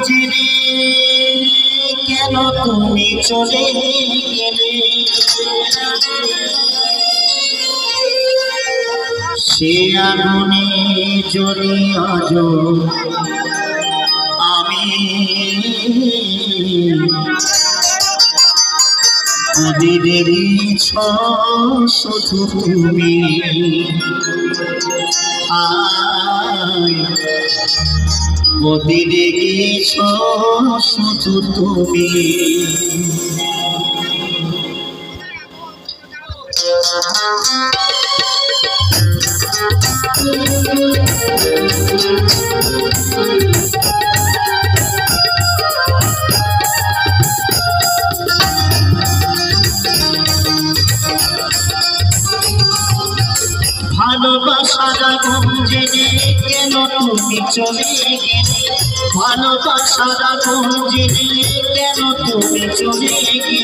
জেনে কেন তুমি চলে গেলে সে আগুনে জ্বলে আজ আমি দেখেছ শুধু তুমি মোদি দেখেছ শুধু তুমি ভালোবাসার আগুন জেনে কেন তুমি চলে গেলে ভালোবাসার আগুন জেনে কেন তুমি চলে গেলে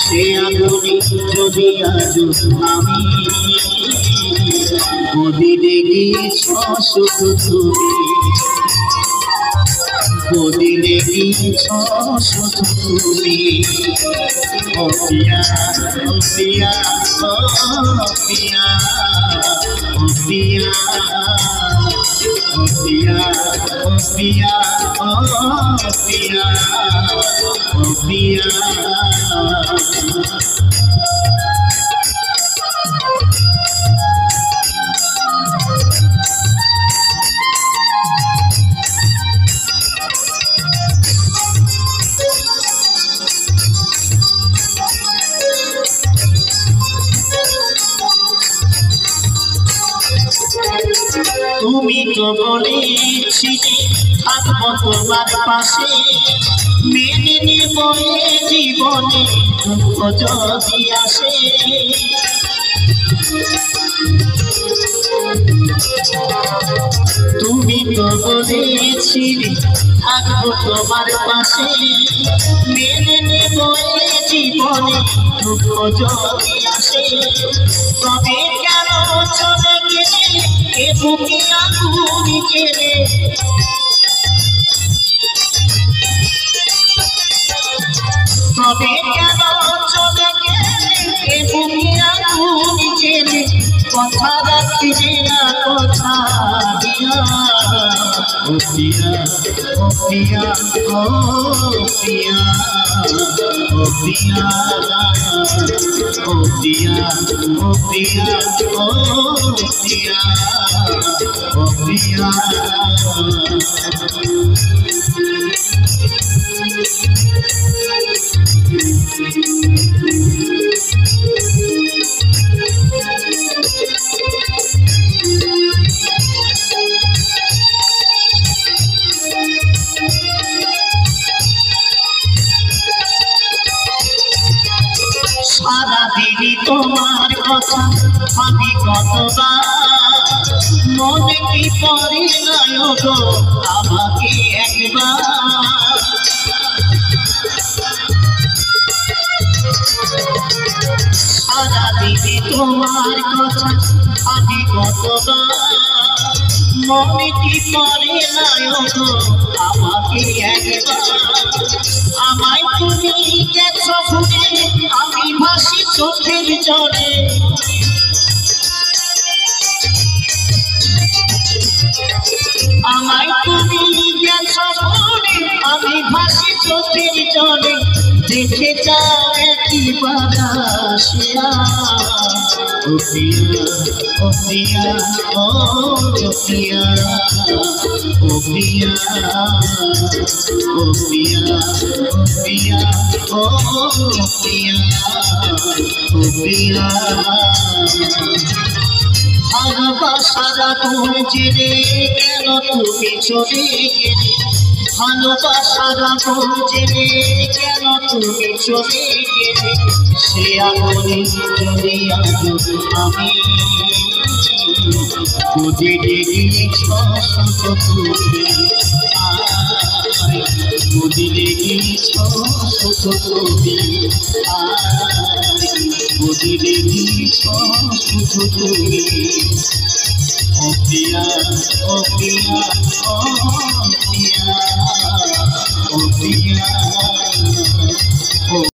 সে আগুনে যদি আজ আমি মোদি দেখেছ শুধু তুমি মোদি দেখেছ শুধু তুমি ও পিয়া ও পিয়া ও পিয়া ও পিয়া ও পিয়া ও পিয়া ও পিয়া ও পিয়া তুমি তো বলেছিলে থাকবো তোমার পাশে মেনে নেব জীবনে দুঃখ যদি আসে তুমি তো বলেছিলে থাকবো তোমার পাশে মেনে নেব জীবনে দুঃখ যদি আসে তবে কেন চলে গেলে এ বুকে আগুন জেলে তবে কেন চলে গেলে এ বুকে আগুন জেলে কথা রাখবে না কথা দিয়া ও পিয়া ও পিয়া ও পিয়া ও পিয়া ও পিয়া ও পিয়া ও পিয়া ও পিয়া সারাদিনই তোমার কথা ভাবি কতবার মনে কি পড়ে না গো আমাকে একবার সারাদিনই তোমার কথা ভাবি কতবার মনে কি পড়ে না গো আমাকে একবার আমায় তুমি গেছো ভুলে আমি ভাসি চোখের জলে আমায় তুমি গেছো ভুলে আমি ভাসি চোখের জলে দেখে যাও একবার আসিয়া ও পিয়া ও পিয়া ও পিয়া ও পিয়া ও পিয়া ও পিয়া ও পিয়া ও পিয়া ভালোবাসার আগুন জেনে কেন তুমি চলে গেলে ভালোবাসার আগুন জেনে কেন তুমি চলে গেলে সে আগুনে জ্বলে আজ আমি খুঁজে দেখেছ শুধু তুমি খুঁজে দেখেছ শুধু তুমি খুঁজে দেখেছ শুধু তুমি ও পিয়া ও পিয়া ও পিয়া মদিনা